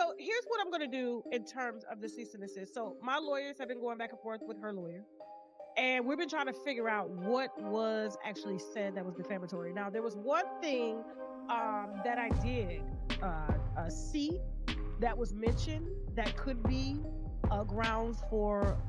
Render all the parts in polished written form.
So here's what I'm going to do in terms of the cease and desist. So my lawyers have been going back and forth with her lawyer, and we've been trying to figure out what was actually said that was defamatory. Now, there was one thing that I did see that was mentioned that could be grounds for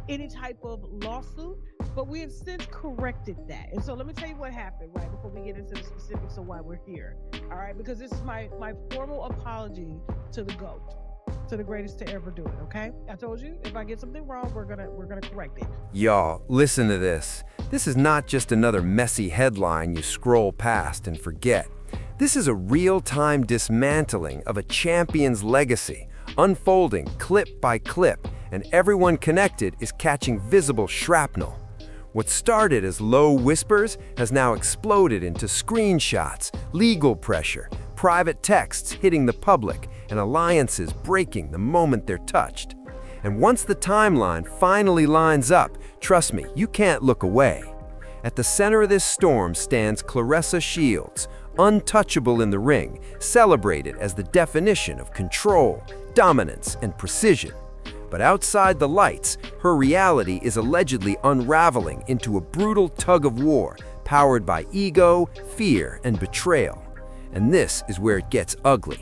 any type of lawsuit, but we have since corrected that. And so let me tell you what happened right before we get into the specifics of why we're here. All right, because this is my formal apology to the GOAT, to the greatest to ever do it. Okay, I told you if I get something wrong, we're gonna correct it. Y'all, listen to this. This is not just another messy headline you scroll past and forget. This is a real-time dismantling of a champion's legacy, unfolding clip by clip, and everyone connected is catching visible shrapnel. What started as low whispers has now exploded into screenshots, legal pressure, private texts hitting the public, and alliances breaking the moment they're touched. And once the timeline finally lines up, trust me, you can't look away. At the center of this storm stands Claressa Shields, untouchable in the ring, celebrated as the definition of control, dominance, and precision. But outside the lights, her reality is allegedly unraveling into a brutal tug-of-war powered by ego, fear, and betrayal. And this is where it gets ugly.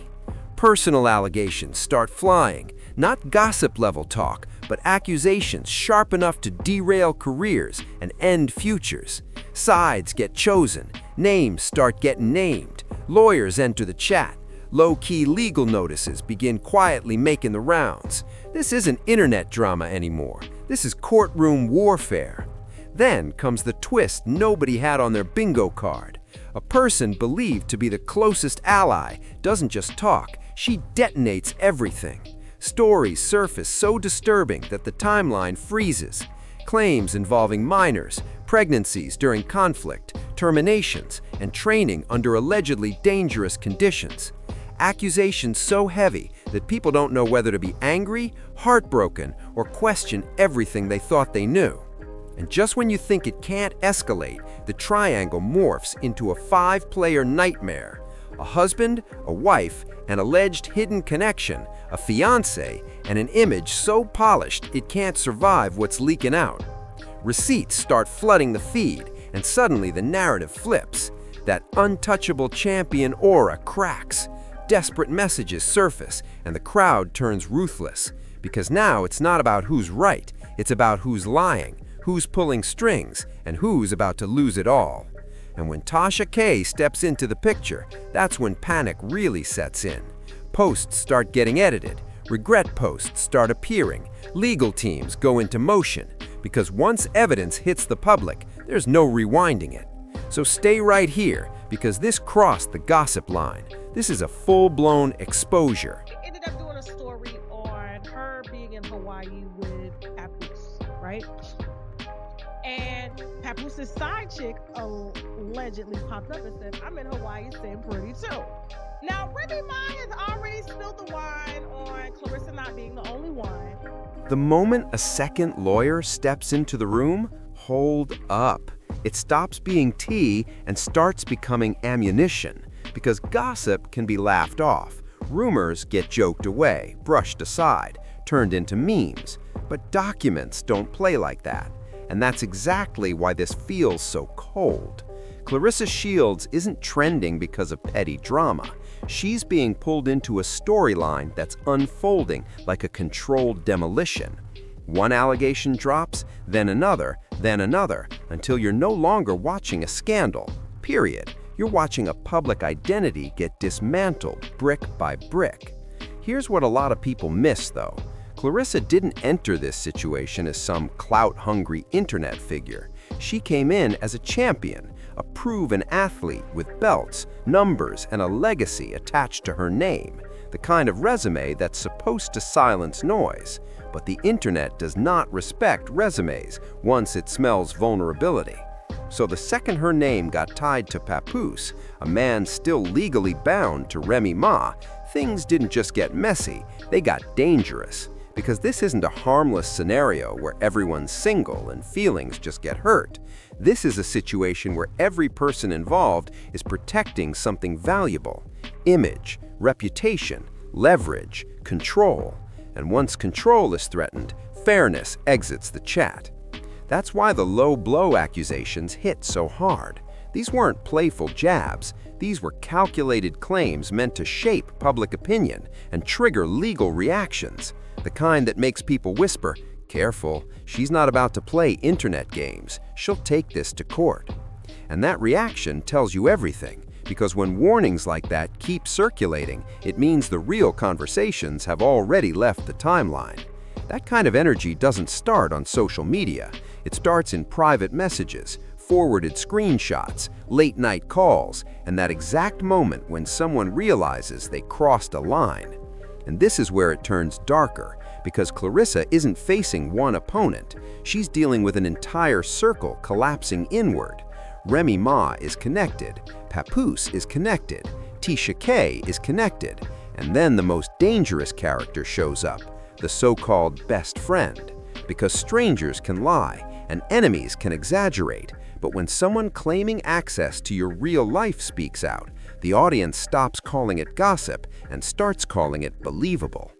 Personal allegations start flying, not gossip-level talk, but accusations sharp enough to derail careers and end futures. Sides get chosen, names start getting named, lawyers enter the chat, low-key legal notices begin quietly making the rounds. This isn't internet drama anymore. This is courtroom warfare. Then comes the twist nobody had on their bingo card. A person believed to be the closest ally doesn't just talk, she detonates everything. Stories surface so disturbing that the timeline freezes. Claims involving minors, pregnancies during conflict, terminations, and training under allegedly dangerous conditions. Accusations so heavy that people don't know whether to be angry, heartbroken, or question everything they thought they knew. And just when you think it can't escalate, the triangle morphs into a 5-player nightmare. A husband, a wife, an alleged hidden connection, a fiancé, and an image so polished it can't survive what's leaking out. Receipts start flooding the feed, and suddenly the narrative flips. That untouchable champion aura cracks. Desperate messages surface, and the crowd turns ruthless. Because now it's not about who's right, it's about who's lying, who's pulling strings, and who's about to lose it all. And when Tasha K steps into the picture, that's when panic really sets in. Posts start getting edited, regret posts start appearing, legal teams go into motion, because once evidence hits the public, there's no rewinding it. So stay right here, because this crossed the gossip line. This is a full-blown exposure. We ended up doing a story on her being in Hawaii with Papoose, right? And Papoose's side chick allegedly popped up and said, I'm in Hawaii staying pretty too. Now, Remy Ma has already spilled the wine on Claressa not being the only one. The moment a second lawyer steps into the room, hold up. It stops being tea and starts becoming ammunition, because gossip can be laughed off. Rumors get joked away, brushed aside, turned into memes. But documents don't play like that. And that's exactly why this feels so cold. Claressa Shields isn't trending because of petty drama. She's being pulled into a storyline that's unfolding like a controlled demolition. One allegation drops, then another, until you're no longer watching a scandal, period. You're watching a public identity get dismantled brick by brick. Here's what a lot of people miss, though. Claressa didn't enter this situation as some clout-hungry internet figure. She came in as a champion, a proven athlete with belts, numbers, and a legacy attached to her name, the kind of resume that's supposed to silence noise. But the internet does not respect resumes once it smells vulnerability. So the second her name got tied to Papoose, a man still legally bound to Remy Ma, things didn't just get messy, they got dangerous. Because this isn't a harmless scenario where everyone's single and feelings just get hurt. This is a situation where every person involved is protecting something valuable: image, reputation, leverage, control. And once control is threatened, fairness exits the chat. That's why the low blow accusations hit so hard. These weren't playful jabs. These were calculated claims meant to shape public opinion and trigger legal reactions, the kind that makes people whisper, "Careful, she's not about to play internet games. She'll take this to court." And that reaction tells you everything, because when warnings like that keep circulating, it means the real conversations have already left the timeline. That kind of energy doesn't start on social media. It starts in private messages, forwarded screenshots, late-night calls, and that exact moment when someone realizes they crossed a line. And this is where it turns darker, because Claressa isn't facing one opponent. She's dealing with an entire circle collapsing inward. Remy Ma is connected, Papoose is connected, Tisha K is connected, and then the most dangerous character shows up, the so-called best friend. Because strangers can lie, and enemies can exaggerate, but when someone claiming access to your real life speaks out, the audience stops calling it gossip and starts calling it believable.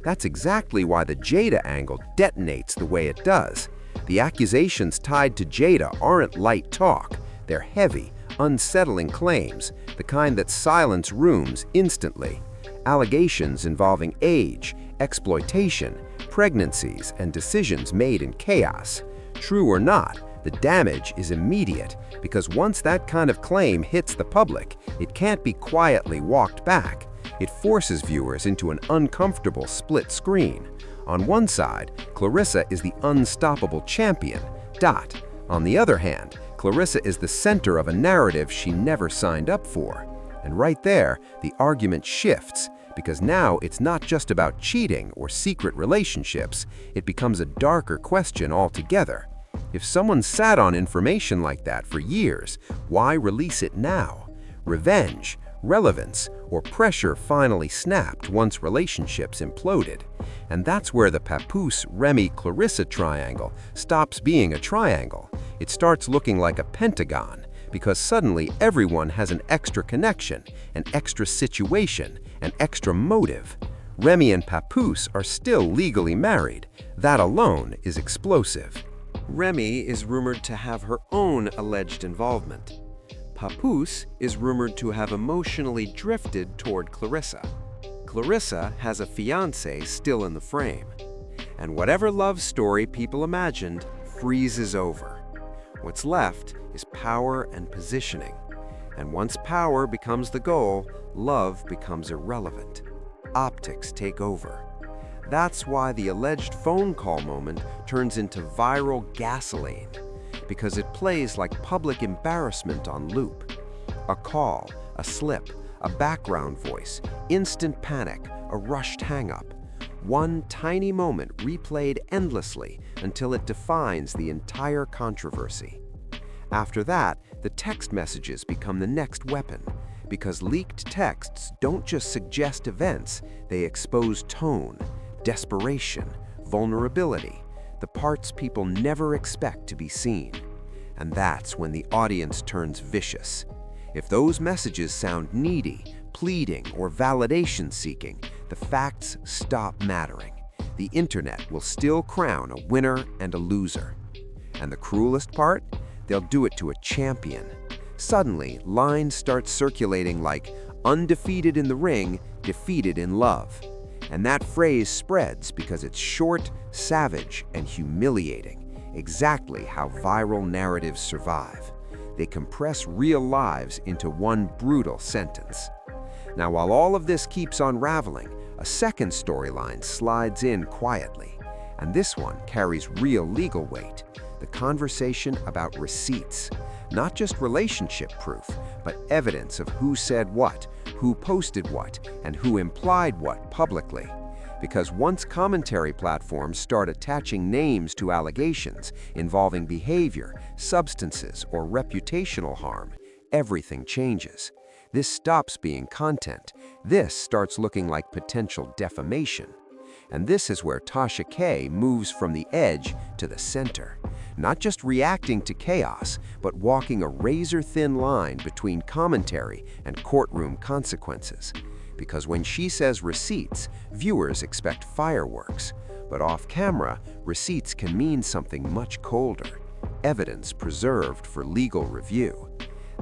That's exactly why the Jada angle detonates the way it does. The accusations tied to Jada aren't light talk. They're heavy, unsettling claims, the kind that silence rooms instantly. Allegations involving age, exploitation, pregnancies, and decisions made in chaos. True or not, the damage is immediate, because once that kind of claim hits the public, it can't be quietly walked back. It forces viewers into an uncomfortable split screen. On one side, Claressa is the unstoppable champion. On the other hand, Claressa is the center of a narrative she never signed up for. And right there, the argument shifts, because now it's not just about cheating or secret relationships, it becomes a darker question altogether. If someone sat on information like that for years, why release it now? Revenge, relevance, or pressure finally snapped once relationships imploded. And that's where the Papoose-Remy-Claressa triangle stops being a triangle. It starts looking like a pentagon, because suddenly everyone has an extra connection, an extra situation, an extra motive. Remy and Papoose are still legally married. That alone is explosive. Remy is rumored to have her own alleged involvement. Papoose is rumored to have emotionally drifted toward Claressa. Claressa has a fiancé still in the frame. And whatever love story people imagined freezes over. What's left is power and positioning. And once power becomes the goal, love becomes irrelevant. Optics take over. That's why the alleged phone call moment turns into viral gasoline, because it plays like public embarrassment on loop. A call, a slip, a background voice, instant panic, a rushed hang-up. One tiny moment replayed endlessly until it defines the entire controversy. After that, the text messages become the next weapon, because leaked texts don't just suggest events, they expose tone, desperation, vulnerability, the parts people never expect to be seen. And that's when the audience turns vicious. If those messages sound needy, pleading, or validation-seeking, the facts stop mattering. The internet will still crown a winner and a loser. And the cruelest part? They'll do it to a champion. Suddenly, lines start circulating like, undefeated in the ring, defeated in love. And that phrase spreads because it's short, savage, and humiliating, exactly how viral narratives survive. They compress real lives into one brutal sentence. Now, while all of this keeps unraveling, a second storyline slides in quietly. And this one carries real legal weight, the conversation about receipts. Not just relationship proof, but evidence of who said what, who posted what, and who implied what publicly. Because once commentary platforms start attaching names to allegations involving behavior, substances, or reputational harm, everything changes. This stops being content. This starts looking like potential defamation. And this is where Tasha K moves from the edge to the center. Not just reacting to chaos, but walking a razor-thin line between commentary and courtroom consequences. because when she says receipts, viewers expect fireworks. But off camera, receipts can mean something much colder: evidence preserved for legal review.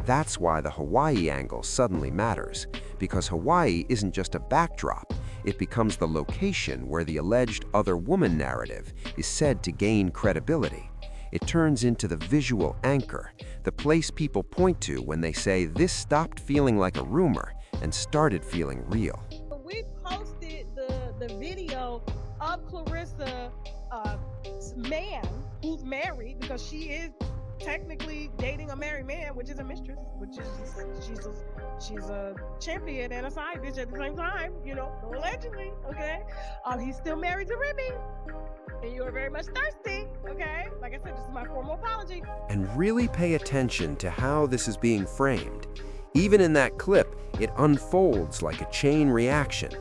That's why the Hawaii angle suddenly matters, because Hawaii isn't just a backdrop, it becomes the location where the alleged other woman narrative is said to gain credibility. It turns into the visual anchor, the place people point to when they say this stopped feeling like a rumor and started feeling real. We posted the video of Claressa's man who's married, because she is technically dating a married man, which is a mistress, which is she's a champion and a side bitch at the same time, no allegedly, okay? He's still married to Remy, and you are very much thirsty, okay? Like I said, this is my formal apology. And really pay attention to how this is being framed. Even in that clip, it unfolds like a chain reaction.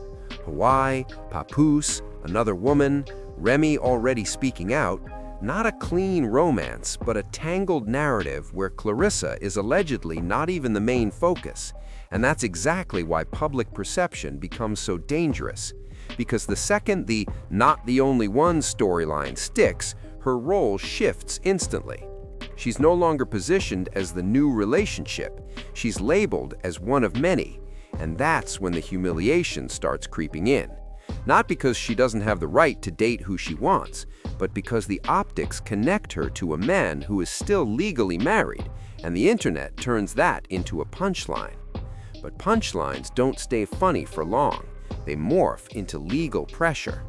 Hawaii, Papoose, another woman, Remy already speaking out. Not a clean romance, but a tangled narrative where Claressa is allegedly not even the main focus. And that's exactly why public perception becomes so dangerous. Because the second the "not the only one" storyline sticks, her role shifts instantly. She's no longer positioned as the new relationship. She's labeled as one of many. And that's when the humiliation starts creeping in. Not because she doesn't have the right to date who she wants, but because the optics connect her to a man who is still legally married, and the internet turns that into a punchline. But punchlines don't stay funny for long. They morph into legal pressure.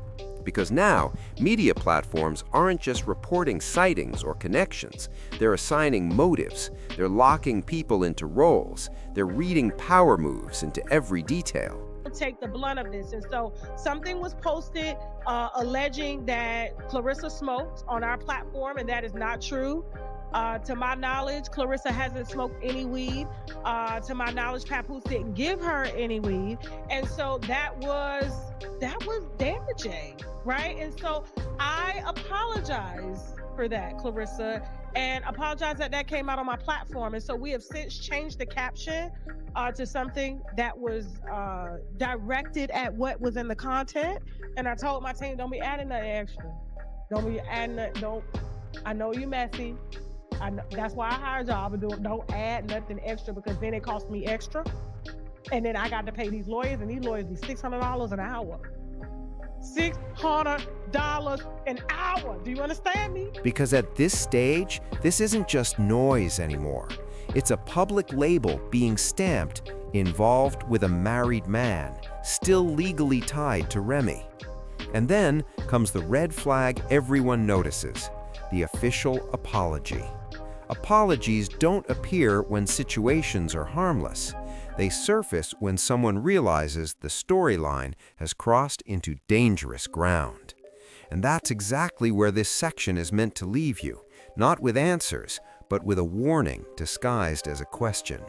Because now, media platforms aren't just reporting sightings or connections. They're assigning motives. They're locking people into roles. They're reading power moves into every detail. Take the blunt of this. And so something was posted alleging that Claressa smoked on our platform, and that is not true. To my knowledge, Claressa hasn't smoked any weed. To my knowledge, Papoose didn't give her any weed. And so that was damaging, right? And so I apologize for that, Claressa, and apologize that came out on my platform. And so we have since changed the caption to something that was directed at what was in the content. And I told my team, don't be adding nothing extra. Don't be adding that. I know you're messy. That's why I hired y'all, but don't add nothing extra, because then it costs me extra. And then I got to pay these lawyers, and these lawyers be $600 an hour. $600 an hour. Do you understand me? Because at this stage, this isn't just noise anymore. It's a public label being stamped, involved with a married man, still legally tied to Remy. And then comes the red flag everyone notices: the official apology. Apologies don't appear when situations are harmless. They surface when someone realizes the storyline has crossed into dangerous ground. And that's exactly where this section is meant to leave you, not with answers, but with a warning disguised as a question.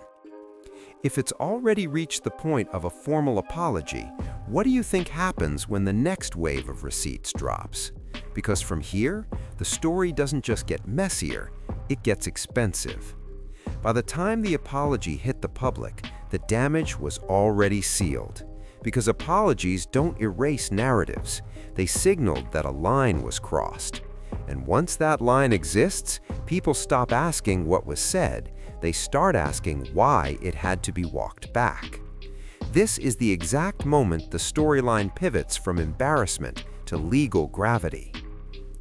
If it's already reached the point of a formal apology, what do you think happens when the next wave of receipts drops? Because from here, the story doesn't just get messier, it gets expensive. By the time the apology hit the public, the damage was already sealed. Because apologies don't erase narratives, they signaled that a line was crossed. And once that line exists, people stop asking what was said, they start asking why it had to be walked back. This is the exact moment the storyline pivots from embarrassment to legal gravity.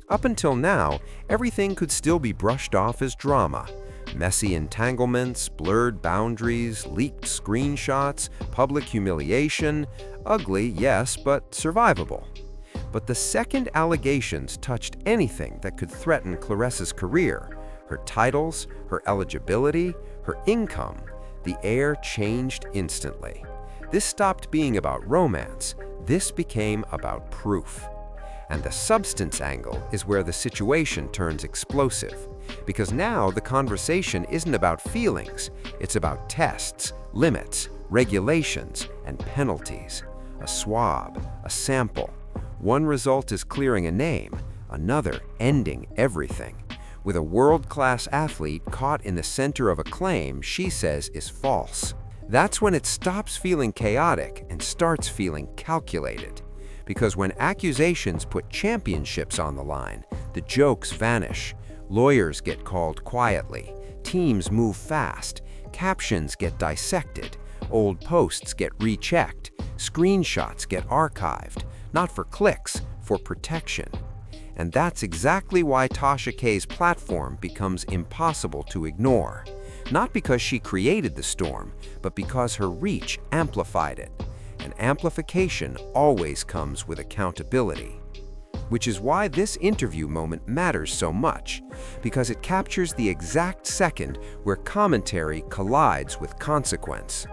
Up until now, everything could still be brushed off as drama. Messy entanglements, blurred boundaries, leaked screenshots, public humiliation. Ugly, yes, but survivable. But the second allegations touched anything that could threaten Claressa's career, her titles, her eligibility, her income, the air changed instantly. This stopped being about romance. This became about proof. And the substance angle is where the situation turns explosive. Because now the conversation isn't about feelings, it's about tests, limits, regulations, and penalties. A swab, a sample. One result is clearing a name, another ending everything. With a world-class athlete caught in the center of a claim she says is false. That's when it stops feeling chaotic and starts feeling calculated. Because when accusations put championships on the line, the jokes vanish. Lawyers get called quietly. Teams move fast. Captions get dissected. Old posts get rechecked. Screenshots get archived. Not for clicks, for protection. And that's exactly why Tasha K's platform becomes impossible to ignore. Not because she created the storm, but because her reach amplified it. And amplification always comes with accountability. Which is why this interview moment matters so much, because it captures the exact second where commentary collides with consequence.